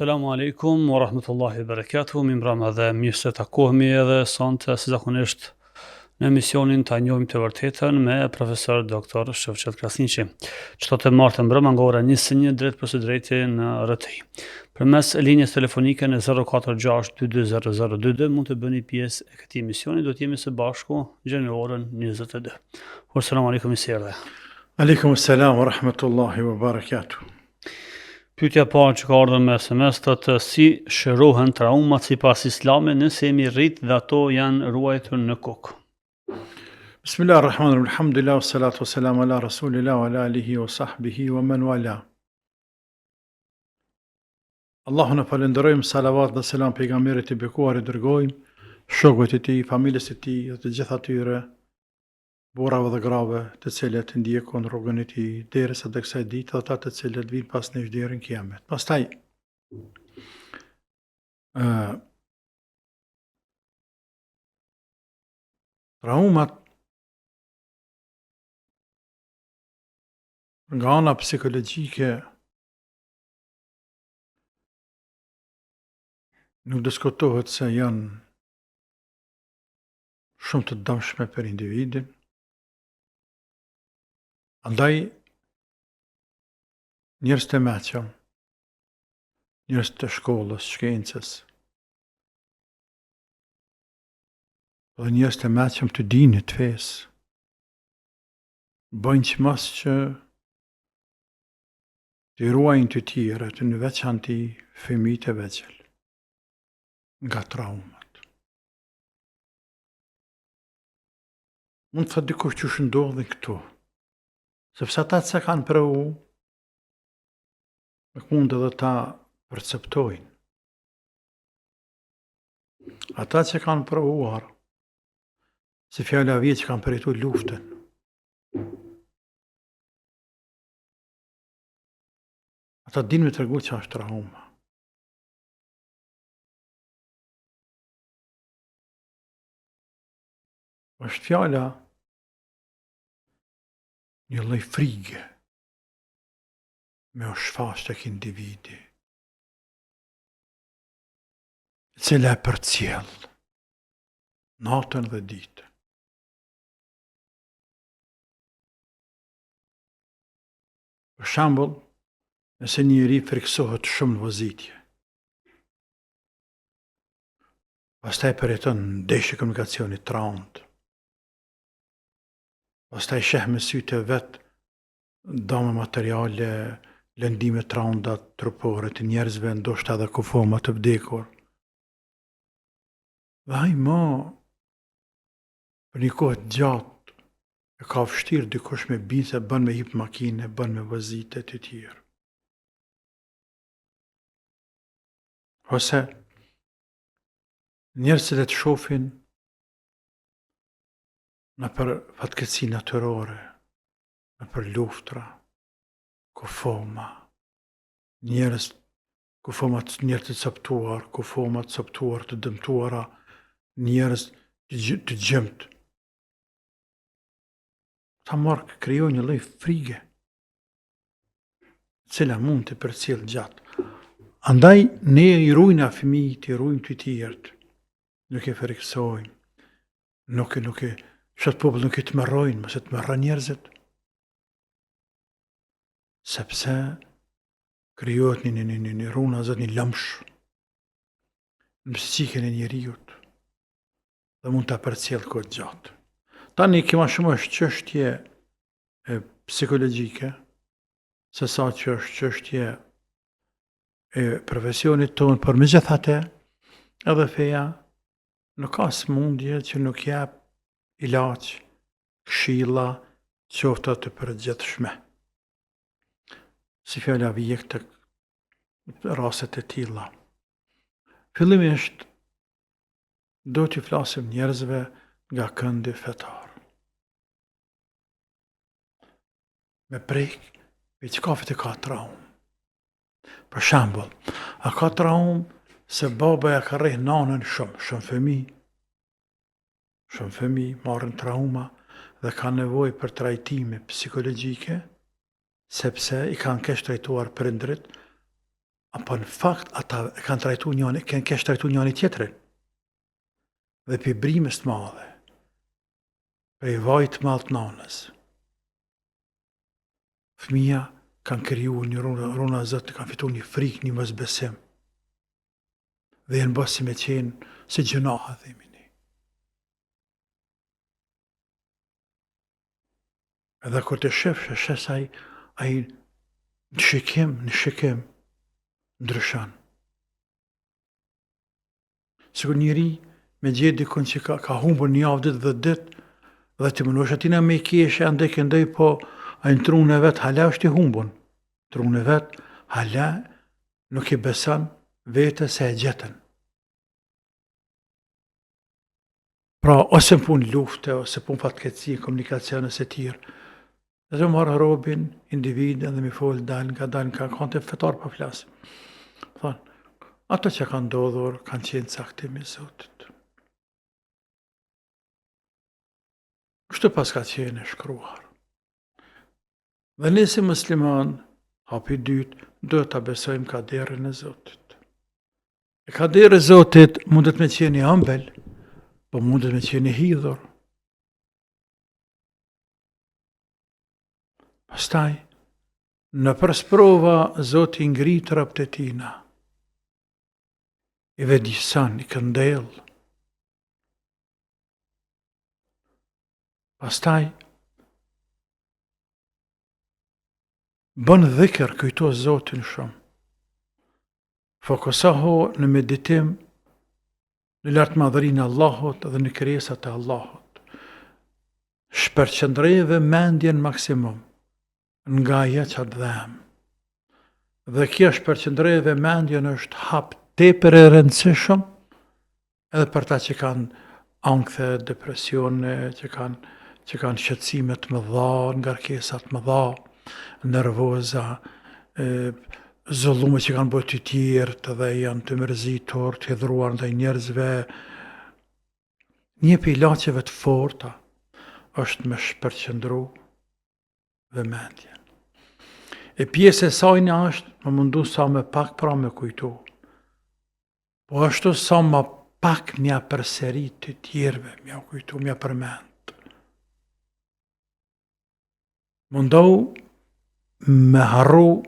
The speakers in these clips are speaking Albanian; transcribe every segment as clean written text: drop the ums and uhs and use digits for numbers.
Selamu alaikum wa rahmetullahi wa barakatuhu. Mi mbrama dhe mirë se takohemi edhe sonte si zakonisht në emisionin Ta njohim të vërtetën me profesor doktor Shevqet Krasniqi. Çdo të martë mbrëma nga ora 21 drejt për së drejti në RTI. Përmes linjës telefonike në 046220022 mund të bëni pjesë e këtij emisioni, do të jemi së bashku gjë në orën 22. Selamu alaikum i serdhe. Aleikum selam wa rahmetullahi wa barakatuh. Pyetja parë që ka ardhur me SMS thotë si shërohen traumat sipas Islamit nëse jemi rrit dhe ato janë ruajtur në kokë. Bismillahirrahmanirrahim. Alhamdulillah wassalatu wassalamu ala rasulillah wa ala alihi wa sahbihi wa man wala. Allahun e falenderojmë, salavat dhe selam pejgamberit e bekuar e dërgojmë, shokëve të tij, familjes së tij dhe të gjithë atyre burrave dhe grave të cilët ndjekon rrugën e tij derisa të kësaj dite dhe ata të cilët vinë pas nesh deri në kiamet. Pastaj traumat nga ana psikologjike nuk diskutohet se janë shumë të dëmshme për individin. Andaj, njerëz të meqëm, njerëz të shkollës, shkencës, dhe njerëz të meqëm të dinit fesë, bëjnë çmas që të ruajnë të tjera, të në veçanti fëmijët e vegjël nga traumat. Mund të thotë dikush që ndodhin këtu, sepse ata që kanë provu, nuk mund edhe ta perceptojnë. Ata që kanë provuar, si fjala vjeç që kanë përjetuar luftën, ata dinë me tregu që është trauma. Është fjala një lloj frige me o shfaq tek individi, e cila e përcjell natën dhe ditën. Për shembull, nëse një njeri friksohet shumë në vozitje, pastaj përjeton ndeshje komunikacioni traumt, pastaj sheh me sytë e vet dëme materiale, lëndime traunda trupore të njerëzve, ndoshta edhe kufoma të vdekur. Dhe ai për një kohë të gjatë e ka vështirë dikush me bind se bën me hip makine, bën me vozite të tjerë. Ose njerëz që të shohin në për fatkeqësi natyrore, në për luftra, kufoma, njerëz të coptuar, kufoma të coptuar, të dëmtuara, njerëz të gjëmt. Ta marrë krijojnë një lloj frige, cila mund të përcjell gjatë. Andaj ne i ruajna fëmijët, i ruajmë të tjerët, nuk e friksojmë, nuk e çdo popull nuk i të merrojnë, mos e të merrën njerëzit. Sepse krijohet një runa zot një lëmsh në psikën e njeriut dhe mund ta përcjell kohë gjatë. Tani kema shumë është çështje psikologjike, se sa që është çështje e profesionit tonë, por megjithatë edhe feja nuk ka smundje që nuk jep ilaç, këshilla, qofta të përgjithshme. Si fjala vijek të rastet e tilla. Fillimisht, do t'i flasim njerëzve nga këndi fetar. Me prek, me çkafit e ka traumë. Për shembull, a ka traumë se baba ja ka rreh nanën shumë fëmijë marrin trauma dhe kanë nevojë për trajtime psikologjike, sepse i kanë keq trajtuar prindrit, apo në fakt ata e kanë trajtu njëri, kanë kesh trajtu njëri tjetrin. Dhe për brimës të madhe, për vajt të madh të nanës. Fëmija kanë kriju një runa Zot, kanë fitu një frikë, një mosbesim. Dhe janë bërë si me qenë se gjunaha themi ne. Edhe kur të shef ai në shikim ndryshon. Sikur njëri me gjetë dikun që ka humbur një javë ditë dhe ditë, dhe të mënosh atina me i keshe andej këndej, po a në trunë e vetë hala është i humbun. Trunë e vetë hala nuk i beson vete se e gjetën. Pra, ose pun lufte, ose pun fatkeqësi, komunikaciones e tjirë, dhe të marrë robin, individin dhe mi folë dalën ka kante fetar për flasë. Thonë, ato që kanë ndodhur, kanë qenë caktimi Zotit. Kështu pas ka qenë e shkruar. Dhe ne si musliman, hapi dytë, do të besojmë kaderin e Zotit. E kaderi e Zotit mundet me qenë i ëmbël, po mundet me qenë i hidhur. Pastaj, në përsprova Zoti ngrit rrobat e tina, i vedisan, i këndel. Pastaj, bën dhikr, kujto Zotin shumë. Fokusohu në meditim në lartë madhërinë e Allahut dhe në krijesat e Allahut. Shpërqendrove mendjen maksimum nga ajo që dhem. Dhe kjo shpërqendrove mendjen është hap tepër e rëndësishëm edhe për ta që kanë ankthe, depresione, që kanë shqetësime të mëdha, ngarkesa të mëdha, nervoza, zullume që kanë bërë të tjerë dhe janë të mërzitur, të hidhruar ndaj njerëzve. Një prej ilaçeve të forta është me shpërqendru dhe mendjen. E pjesë e sajnë është më mundu sa me pak pra me kujtu, po ashtu sa më pak mja përserit të tjerve, mja kujtu, mja përmend. Mundohu me harru,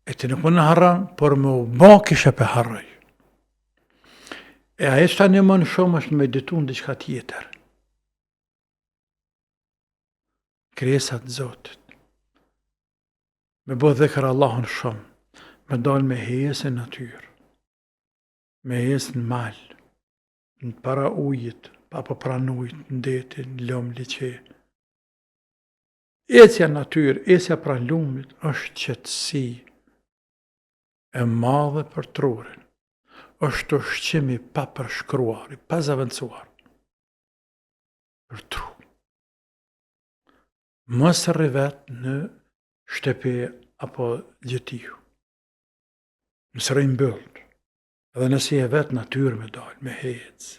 e të nuk më në harran, por me u ba kishe pe harroj. E aje që ta një më në shumë është me meditu në diçka tjetër. Krijesat Zotit. Me bo dhekër Allahun shumë, me dal me hejes e natyrë, me hejes në mal, në para ujit, apo pran ujit, në detin, në lom, liqe. Ecja natyrë, ecja pran lumit, është qetësi e madhe për trurin, është ushqimi pa përshkruar, i pa zavendësuar për tru. Mos rrivet në shtepi apo gjetihu. Nësë rrinë bëllë, edhe nësi e vetë natyrë me dalë, me hecë.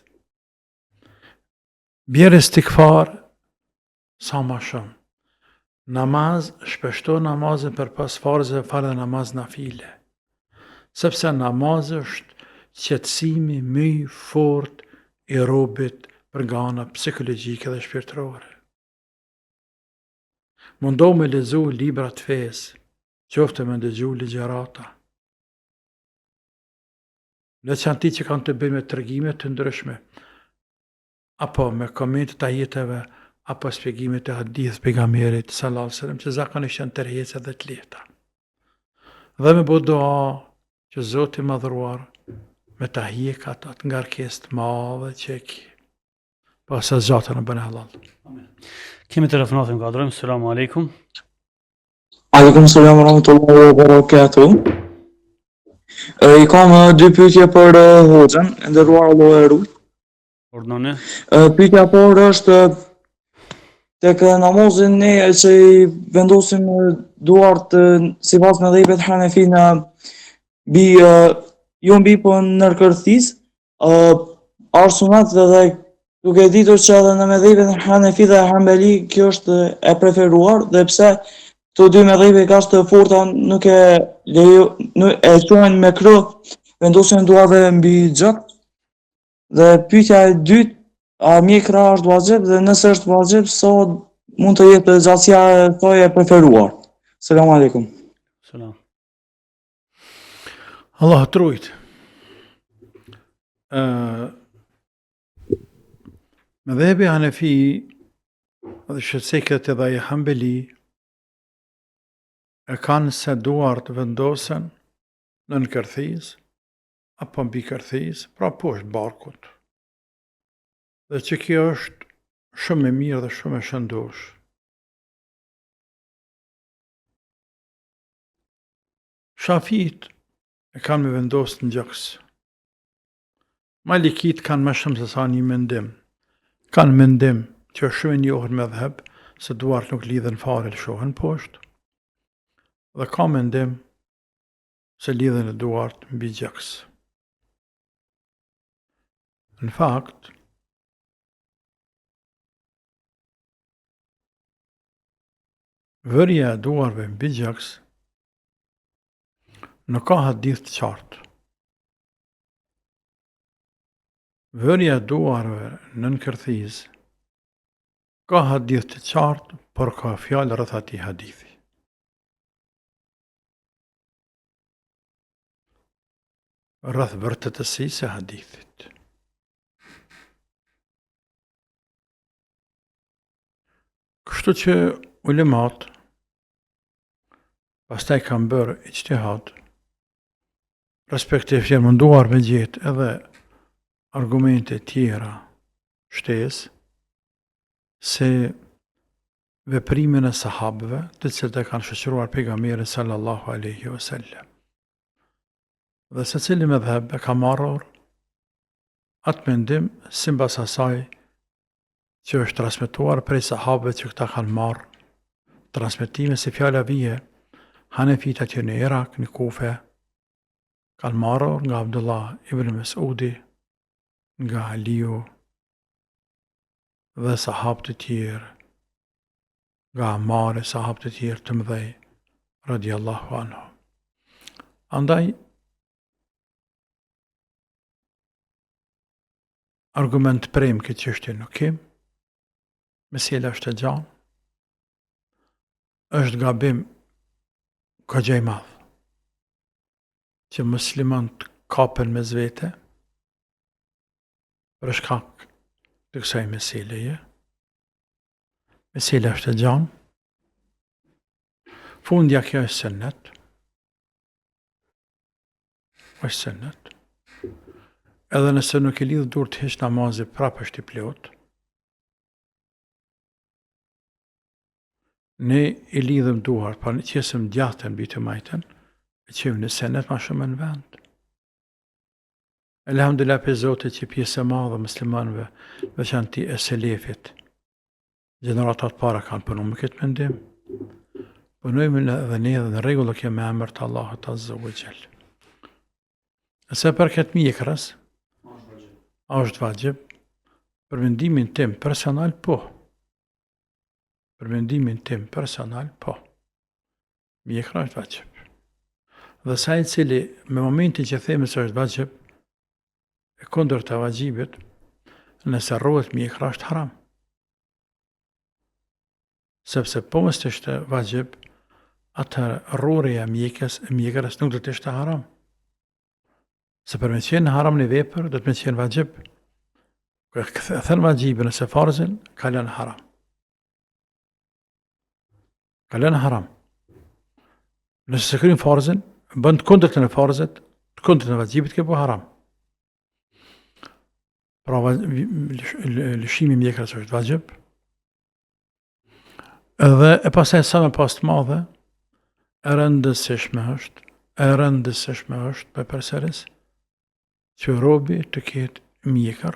Bjerë istikfar, sa ma shumë. Namaz, shpeshto namazin për pas farzëve falë dhe namaz nafile. Sepse namaz është qetësimi më i fort i robit për nga ana psikologjike dhe shpirtërore. Mundohu me lezu libra të fesë, qofte me ndëgju ligjerata. Veçanti që kanë të bëjnë me tërgjime të ndryshme, apo me komentet e ajeteve, apo shpjegimet e hadith pejgamberit sallallahu alaihi wasallam, që zakonisht janë tërheqëse dhe të lehta. Dhe me bëu dua që Zoti i madhëruar me ta hiq ato ngarkesë të mëdha që ki. Pa sa Zoti na bën halal. Kemi telefonatën nga drejmë, selamu alaikum. Aleikum salam wa rahmatullahi wa barakatuh. I kam dy pyetje për hoxhën, nderuar Allahu e ruaj. Ordone. Pyetja e parë është tek namazin ne që i vendosim duart sipas mëdhëpet Hanefi në jo mbi po nërkërthis, arsunat dhe duke ditur që edhe në mëdhëpet Hanefi dhe Hanbeli kjo është e preferuar, dhe pse Këto dy medhjeve kaq të forta nuk e quajnë me krye vendosjen e duarve mbi xhak. Dhe pyetja e dytë, a mjekra është vajxhib dhe nëse është vajxhib, sa mund të jetë gjatësia e saj e preferuar? Selam aleikum. Selam. Allah të rujt. Madhhabi Hanefi dhe shëtësekët edhe i Hambeli e kanë se duart vendosen në kërthiz apo mbi kërthiz, pra poshtë barkut. Dhe që kjo është shumë e mirë dhe shumë e shëndosh. Shafit e kanë me vendosë në gjaks. Malikit kanë më shumë se sa një mendim. Kanë mendim që është shumë e njohur me dheb, se duart nuk lidhen fare, lëshohen poshtë. Dhe ka mendim se lidhen e duart mbi gjaks. Në fakt, vërja e duarve mbi gjaks nuk ka hadith të qartë. Vërja e duarve nën kërthiz ka hadith të qartë, por ka fjalë rreth atij hadithi. Rreth vërtetësisë së hadithit. Kështu që ulemat pastaj kanë bërë ijtihad, respektiv që munduar me gjetë edhe argumente tjera shtesë se veprimin e sahabëve, të cilët e kanë shoqëruar pejgamberin sallallahu alaihi wasallam. Dhe secili mëdhhab e ka marrur atë mendim sipas asaj që është transmetuar prej sahabëve që këta kanë marrë transmetime se fjala vije Hanefit atje në Irak, në Kufe, kanë marrur nga Abdullah ibn Mesudi, nga Aliu dhe sahabë të tjerë, nga Amari, sahabë të tjerë të mëdhej, radiallahu anhu. Andaj, argument prem këtë çështje nuk kem, mesela është e gjanë, është gabim kogja i madh që muslimanët kapen me zvete për shkak të kësaj meseleje. Mesela është e gjanë, fundja kjo është sunnet, është sunnet. Edhe nëse nuk e lidh dur të hiç namazi prapë është i plot. Ne i lidhëm duar, pa në qesëm djatën mbi të majten, e qëmë në senet ma shumë në vend. Elhamdulillah për Zotit që pjesë e madhe muslimanëve, veçanti e selefit, gjeneratat para kanë punu me këtë mendim. Punojmë edhe ne dhe në rregull kjo me emër të Allahut Azza wa Jall. Nëse për këtë mjekrës, a është vajxhib, për mendimin tim personal, po. Për mendimin tim personal, po. Mjekra është vajxhib. Dhe sa i cili me momentin që themi se është vajxhib, e kundër të vajxhibit, nëse rrohet mjekra është haram. Sepse po mos të ishte vajxhib, atëherë rrorja e mjekrës nuk do të ishte haram. Se për me qenë haram në vepër, do të me qenë vajxhib. Kërë thënë vajxhibin nëse farzin, kalon haram. Kalon haram. Nëse se kryen farzin, bën të kundërtën e farzit, të kundërtën e vajxhibit, kjo po haram. Pra lëshimi i mjekrës është vajxhib. Edhe e pastaj sa më pas të madhe, e rëndësishme është për përsëris që robi të ketë mjekër,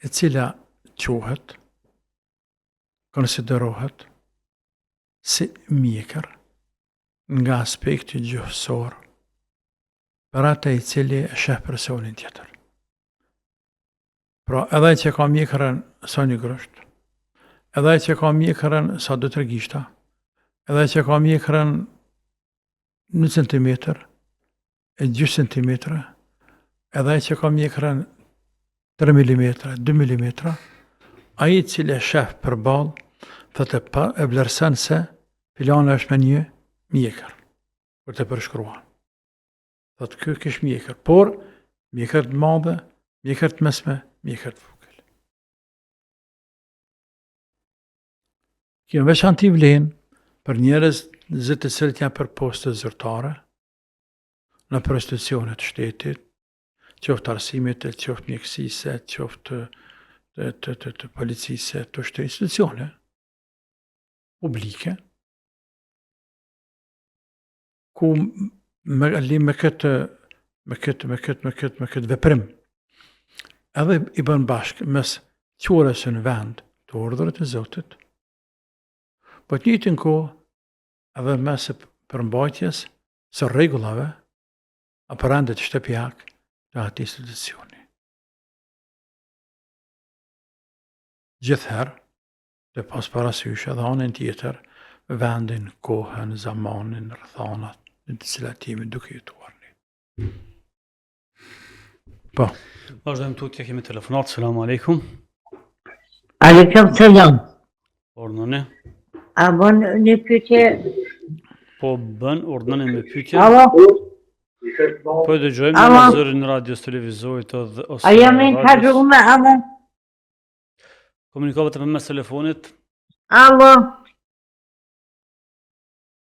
e cila quhet, konsiderohet si mjekër nga aspekti gjuhësor për ata i cili e sheh personin tjetër. Pra edhe që ka mjekërën sa një grosht, edhe që ka mjekërën sa 2-3 gishta, edhe që ka mjekrën 1 centimetër, e 2 centimetra, edhe që ka mjekrën 3 mm, 2 mm, ai i cili e shef përballë, thotë e vlerëson se filani është me një mjekër, për të përshkruan. Thotë ky kish mjekër, por mjekër të madhe, mjekër të mesme, mjekër të vogël. Kjo veçanti vlen për njerëzit të cilët janë për poste zyrtare, në institucione të shtetit, qoftë arsimit, qoftë mjekësisë, qoftë të policisë, të institucione publike, ku me këtë veprim, edhe i bën bashkë mes qurës në vend të urdhërit të Zotit, po të njëjtin kohë edhe mes përmbajtjes së rregullave apo randet shtëpiak të atij institucioni. Gjithherë, të pas parasysh edhe anën tjetër, vendin, kohën, zamanin, rrethanat në të cilat jemi duke jetuar ne. Po. Vazhdojmë tutje, kemi telefonat. Selam aleikum. Aleikum selam. Urdhëni. A bën një pyetje? Po bën, urdhëni me pyetje. Alo? Po e dëgjojmë Alo? në zërin radios televizorit ose A jam në kadrume, alo? Komunikove të mes telefonit, Alo?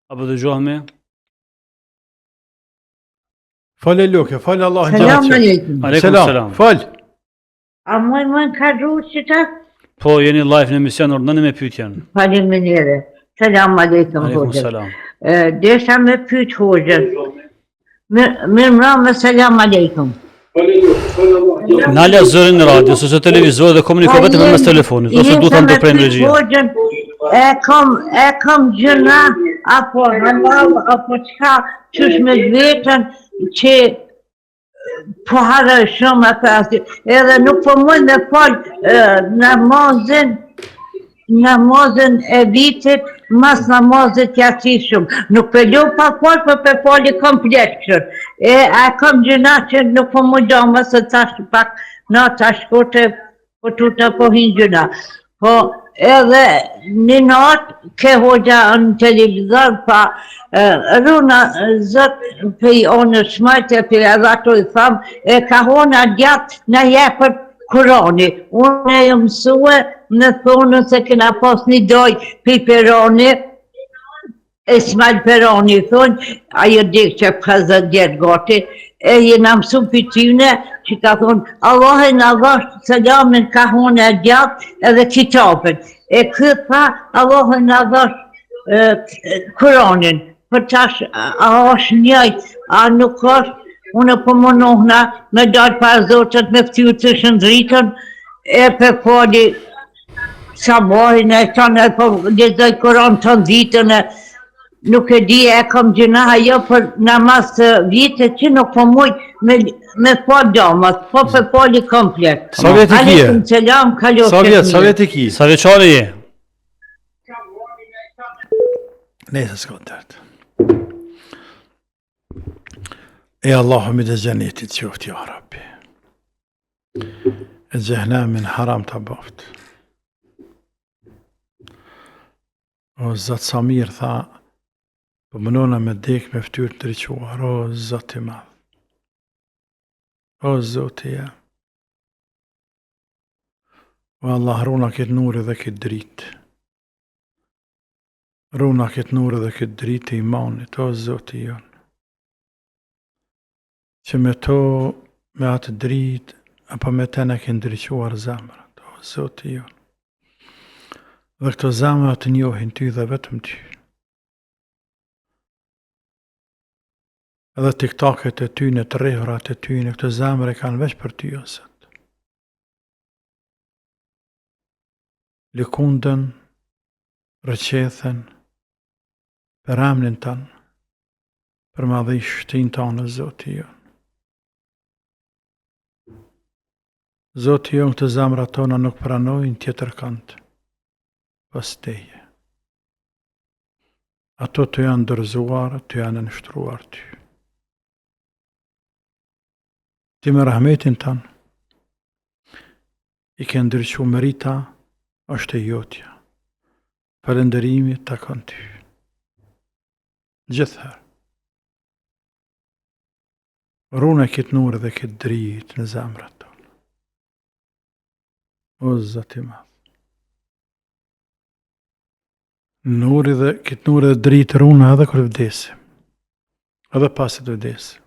apo dëgjohemi? Falë Luke, falë Allah në Selam gjatë. aleikum. Aleikum selam. Falë. A më kadru që ta? Po jeni live në emision, urdhëni me pyetjen. Faleminderit. Selam aleikum, Aleikum hoxha. selam. Desha me pyet hoxhën. Mirë mbrëmë, selam aleikum. Nala zërin në radios ose televizor dhe komunikove vetëm mes telefonit, ose duhet ta ndërprejmë regjia. Hoxhën, e kam gjëna, apo halal, apo çka, qysh me vetën, që po harë shumë atë asë, edhe nuk po mund me falë namazin e vitit, mas namazit jasishëm. Nuk pëllu pa falë, për për falë komplet kështë. A kam gjëna që nuk po mund do, mësë tash pak, na tash kote, po tuta po hinë gjëna. Po edhe një natë, ke hoxha në televizor, pa runa zët për i onë shmajtë, për edhe ato i thamë, e ka hona gjatë në jepër Kurani. Unë e mësue në thonën se kena pas një doj për Peroni, Ismail Peroni, thonë, ajo dikë që 50 djetë gati, e jena mësu për tyne, që ka thonë, Allah e në dhashtë selamin ka hone e gjatë edhe kitabën. E këtë tha, Allah e në dhashtë Kuranin, për tash, a është njëjtë, a nuk është, unë po mënohna me dalë pa Zotet me ftyrë të shëndritën, e për fali sabahin e tanë, e po lezoj Kuran të në ditën, nuk e di e kam gjëna ajo për namaz të vitet që nuk po mujtë me falë damat, po për fali komplet. Sa vjet i kije? Aleikum selam, kaloftë Sa mirë. vjet i kije? Sa veçari je? Neyse sıkıntı evet. Ey Allah'ım de cennetit şuft ya Rabbi. Cehennem min haram tabaft. O Zot Samir tha, po mënona me dek me ftyrë të riquar, o Zot i madh. O Zot i jam. O Allah, runa këtë nurë dhe këtë dritë. Runa këtë nurë dhe këtë dritë i imanit, o Zot i jonë. Që me to, me atë dritë, apo me te ne ke ndryquar zemrat, o Zot i jonë. Dhe këto zemrat të njohin ty dhe vetëm ty. Edhe tiktaket e ty, në të rehrat e ty, në këto zemre kanë veç për ty, o Zot. Lëkundën, rëqethen, për emnin tanë, për madhishtin tanë, Zot i jonë. Zot i jonë, këtë zemra tona nuk pranojnë tjetër kantë, pas teje. ato të janë dërzuar, të janë nështruar ty. Ti me rahmetin tanë, i ke ndryqu merita, është e jotja. Falënderimi të kanë ty. Gjithëherë. Rune këtë nurë dhe këtë dritë në zemrat tonë. O Zoti i madh. Nuri dhe këtë nurë dhe dritë rune edhe kër vdesim. Edhe pasit vdesim.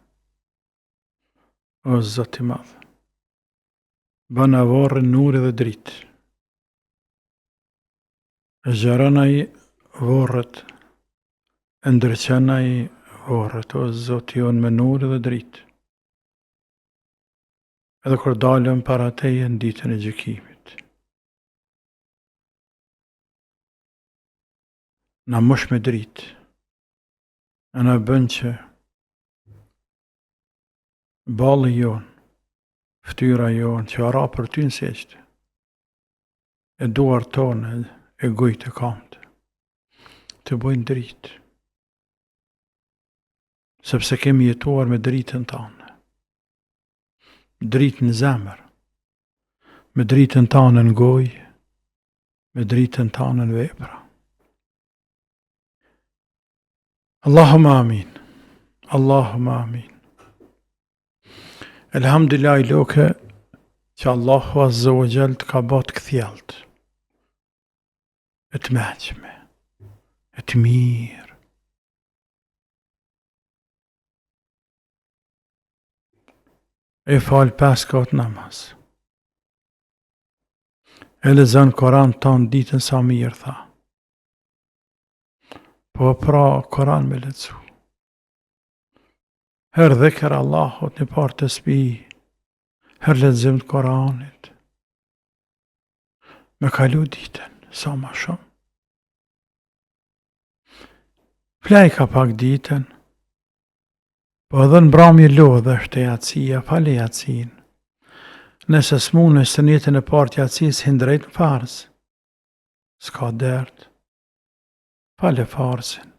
O Zoti i madh. Bana varë nuri dhe dritë. E gjaranaj vorët, e ndërqanaj vorët, o Zoti jonë me nurë dhe dritë. Edhe kur dalëm para teje në ditën e gjykimit. Na mosh me dritë, e na bën që balli jonë, ftyra jonë, që ara për ty në seqtë, e duar tonë, e gojtë e kamtë, të bojnë dritë, sepse kemi jetuar me dritën tanë. Dritë në zemër, me dritën tanë në gojë, me dritën tanë në vepra. Allahumma amin, Allahumma amin. Elhamdulillah i loke që Allahu Azza wa Jall të ka bat këthjalt, e të meqme, e të mirë. E falë 5 katë namaz. E lezën Koran tanë ditën sa mirë, tha. Po pra Koran me lecu. Her dhekër Allahot një parë të spi, her lezëm të Koranit. Me kalu ditën, sa ma shumë. Flej ka pak ditën, po edhe në bramje lodhe është e jatësia, fale jatësin. Nëse s'mune së njëtën e partë jatësis hindrejt në farës, s'ka dertë, fale farësin.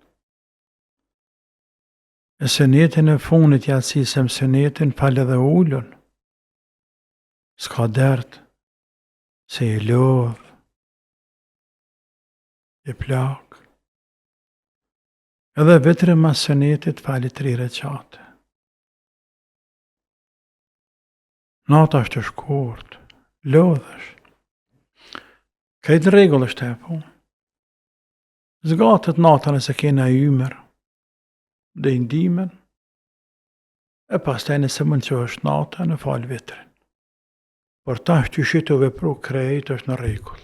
E së njëtën e funit jatësis e mësë njëtën fale dhe ullun, s'ka dertë, se e lodhë, e plakë. Edhe vetëre mas së njëtët fale 3 reqate. Nata është e shkurt, lodhësh. Krejt në regull është e punë. Zgatët nata nëse kena ymer, dhe i ndimen, e pas taj nëse mund që është nata në falë vetërin. Por ta është që të vepru krejt është në regull.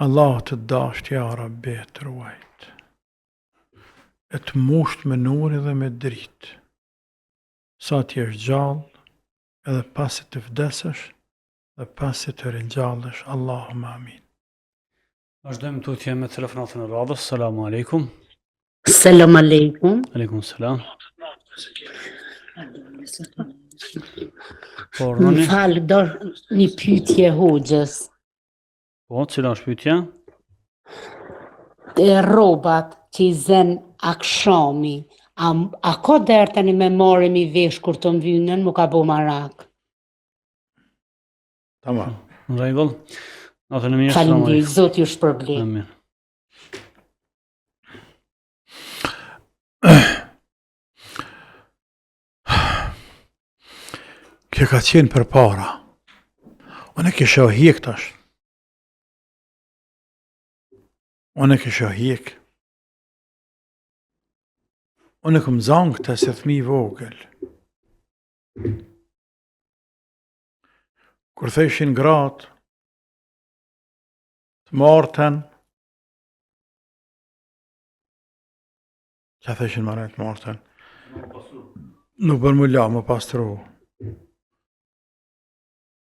Allah të dasht, ja Rabbi, të ruajt. E të musht me nuri dhe me dritë. Sa ti është gjallë, edhe pasit të vdesësh, dhe pasit të rinjallësh. Allahumma amin. Vazhdojmë tutje me telefonatën e radhës. Selamu alaikum. Selam aleikum. Aleikum selam. Por Më nëni, falë, do një pyetje hoxhës. po, cila është pyetja? E rrobat që i zen akshami, a ka derë tani me marrim i vesh kur të mbynen, mu ka bo marak. Tamam. Në rregull. Natën e mirë. Selamu Faleminderit, alaikum. Zoti ju shpërblet. Amin. Kjo ka qenë për para. Unë e kisha hjek tash. Unë e kisha hjek. Unë e këm zangë të se thmi vogël. Kur theshin gratë, të martën, që theshin marrën të martën, nuk bën më la, më pastru.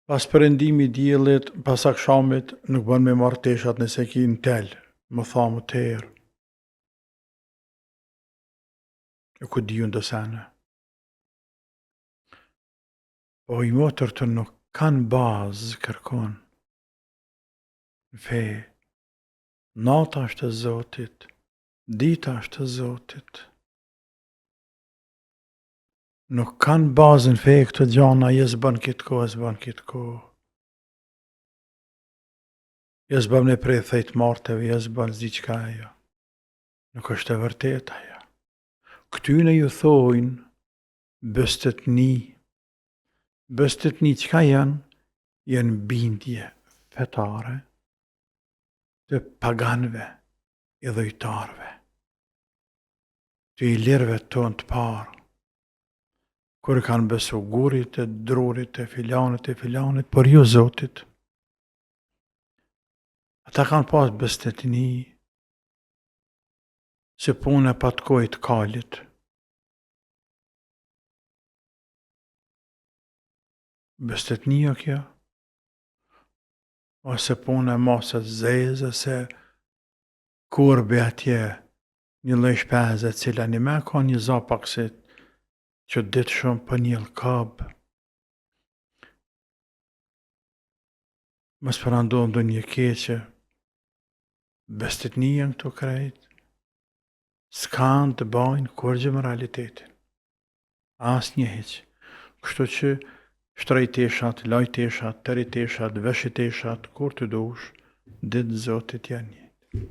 Pas përendimi diellit, pas akshamit, nuk bën me marrë teshat nëse ki në tel, më tha më terë. E ku diju në dësene. Po i motër të nuk kanë bazë kërkon. Fe, nata është e Zotit, Dita është e Zotit. Nuk kanë bazën fe këto gjana, jes bën këtë kohë, jes bën këtë kohë. Jes bën në prej thejt marteve, jes bën zdi qka ajo. Nuk është e vërtet ajo. Këtyne ju thojnë bështetni. Bështetni qka janë? Janë bindje fetare të paganve i dhujtarve, të i lirve tonë të parë, kur kanë besu gurit e drurit e filanit, por jo Zotit. Ata kanë pas bestetni se pune patkojt kalit. Bestetnia kjo, ose pune masët zezë, se kurbe atje një lloj shpeze cila një me ka një zapaksit që ditë shumë për një lkab. Mos përandon do një keqe, bestetnia në këto krejt, s'kan të bajnë kurgjë më realitetin. As një heq. Kështu që shtrejteshat, lajteshat, tëriteshat, veshiteshat, kur të dush, ditë Zotit janë njëtë.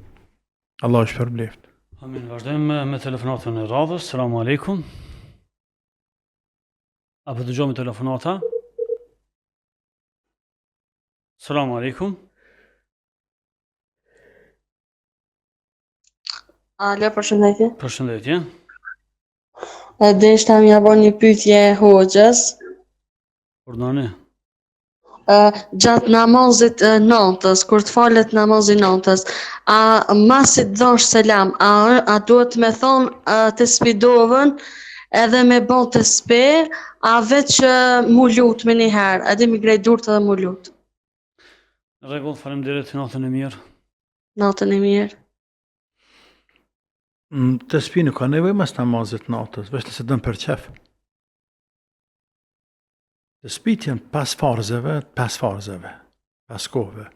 Allah është përbleft. Amin, vazhdojmë me telefonatën e radhës. Selamu alaikum. Apo dëgjojmë telefonata? Selamu alaikum. Alo, përshëndetje. Përshëndetje. Deshta m'ja bo një pyetje hoxhës. Urdhani. Gjatë namazit natës, kur të falet namazi natës, a masit dhosh selam, a duhet me thonë të spidovën edhe me bon të spe, a veç mu lut me njëherë, edhe mi grej durët edhe mu lut. Rregull, faleminderit, natën e mirë. Natën e mirë. Të spi nuk ka nevoj mas namazit natës, veç nëse dëmë për qef. Të spit janë pas farzeve, pas kohëve.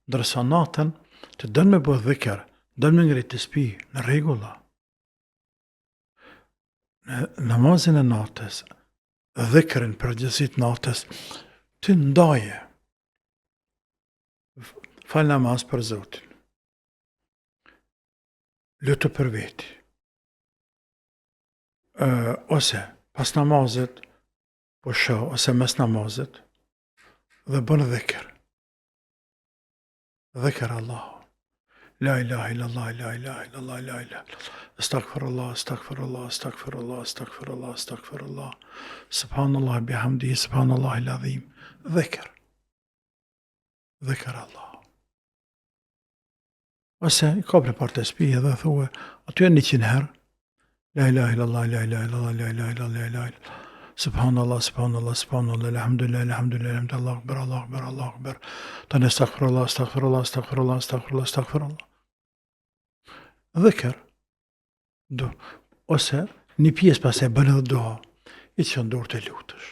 Ndërsa natën, të dënë me bëhë dhikër, dënë me ngrit të spi, në rregulla. Në namazin e natës, dhikërin për gjësit natës, të ndaje. Fal namaz për Zotin. Lutë për veti. Ose pas namazit, po shoh, ose mes namazit, dhe bën dhikr. Dhikr Allahu. La ilaha illallah, la ilaha illallah, la ilaha illallah. Astaghfirullah, astaghfirullah, astaghfirullah, astaghfirullah, astaghfirullah. Subhanallah bihamdihi, subhanallah al-azim. Dhikr. Dhikr Allah. Ose i kapre par të spije dhe thue, aty e 100 herë. La ilaha illallah, la ilaha illallah, la ilaha illallah, la ilaha illallah. Subhanallah, subhanallah, subhanallah, alhamdulillah, alhamdulillah, alhamdulillah, akbar, Allah akbar, Allah akbar. Tani astaghfirullah, astaghfirullah, astaghfirullah, astaghfirullah, astaghfirullah. Dhikr. Do. Ose një pjesë pas e bën edhe doha, i që ndorë të lutësh.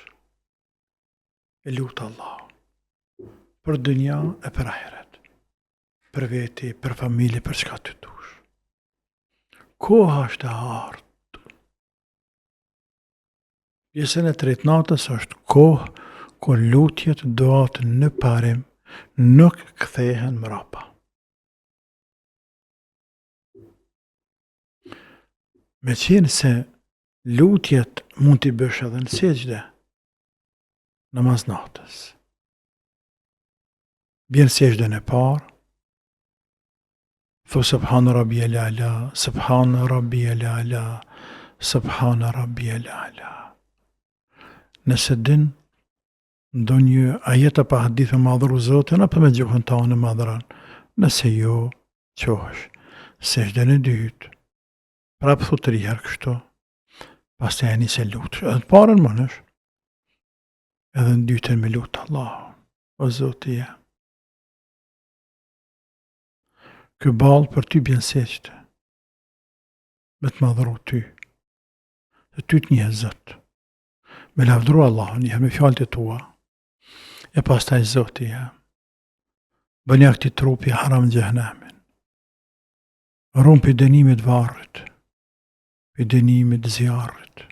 E lutë Allah. Për dënja e për ahiret. Për veti, për familje, për çka të dush. Koha është e hartë. Pjesën e tretë natës është kohë kur lutjet doat në parim nuk kthehen mrapa. Me qenë se lutjet mund t'i bësh edhe në sejdë, namaz natës. Bjen sejdën e parë, thu subhana rabbiyal a'la, subhana rabbiyal a'la, subhana rabbiyal a'la. Nëse din ndonjë ajet apo hadith e madhëru Zotin, apo me gjuhën tonë madhëran, nëse jo, qohësh. Sejdën e dytë, prapë thu 3 herë kështu, pas të e njëse lutësh. Edhe të parën mënësh, edhe në dytën me lutë Allah, o Zotë ja. Kë balë për ty bjen seqte, me të madhëru ty, dhe ty të një Zotë. Me lavdru Allah, njëherë me fjallët e tua, e pas taj Zotë ja, bënja këti trupi haram gjehnamin. Rumë për dënimit varrit, për dënimit zjarrit.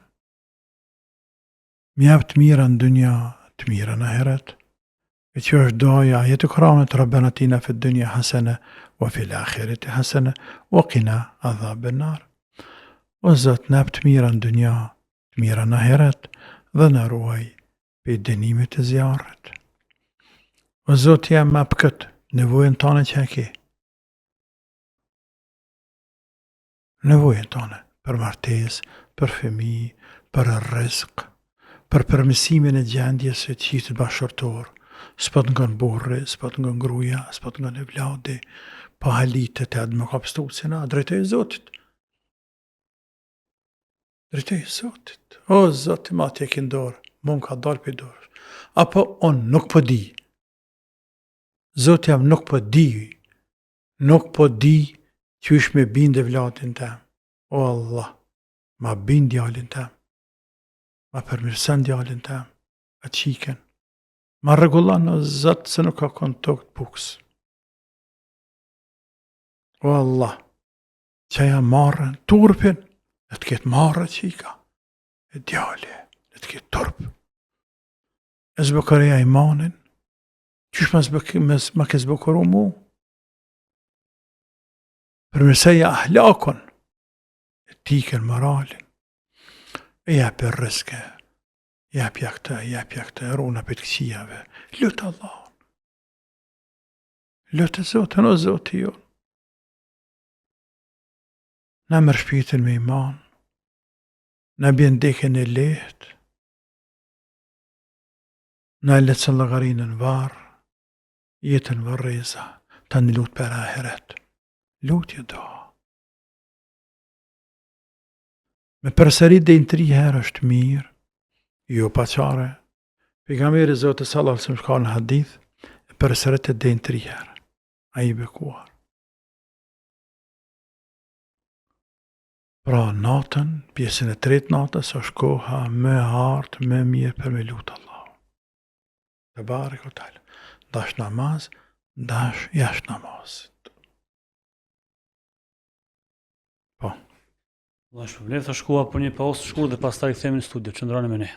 Mjaf të mira në dynja, të mira në heret. E që është doja, jetë kramet Rabbena atina fi dynja hasene, wa fil akhirati hasene, wa qina adhaben nar. O Zot, na të mira në dynja, të mira në heret, dhe na ruaj për dënimit të zjarrit. O Zot, jam ma për këtë, nevojën tane që e ke. Nevojën tane, për martes, për fëmijë, për rrezik, për përmësimin e gjendjes së çiftit bashkërtor, s'pat nga në burri, s'pat nga në gruaja, s'pat nga në vladi, pa halitet e adë më kapstucina, drejtoj e Zotit. Drejtoj e Zotit. O, Zotit, ma t'je ki ndorë, mu më ka dalë për dorë. Apo, unë nuk po di. Zotit jam nuk po di. Nuk po di që ish me binde vladin tem. O, Allah, ma bind djalin tem. Ma përmirësan djalin tem. A qiken. Ma rregullan o Zot se nuk ka konë tokë të buks. O Allah, që ja marrën turpin, dhe të ketë marrë qika, e djali, dhe të ketë turp. E zbëkëreja imanin, qysh ma ke zbëkëru mu? Përmirëseja ahlakon, e tiken moralin, e japë rëske, japja këtë, runa për të këqijave, lutë Allah. Lutë Zotën, o Zotë jonë. Na mërë shpirtin me iman, na bjen deken e lehtë, na letësën lëgarinën varë, jetën vërreza, ta në lutë për aheret. Lutje do. Me përsërit dhe në 3 herë është mirë, jo pa qare. Pejgamberi Zotës sallallahu alaihi wasallam shka në hadith, e përsërit dhe në 3 herë. A i bekuar. Pra natën, pjesën e 3 natës, është koha më hartë, më mirë për me lutë Allah. Të barë e talë. Dash namaz, dash jashtë namazit. Po. Allah shpërblet, të shkua për një pausë shkurë dhe pastaj kthehemi në studio. Qëndroni me ne.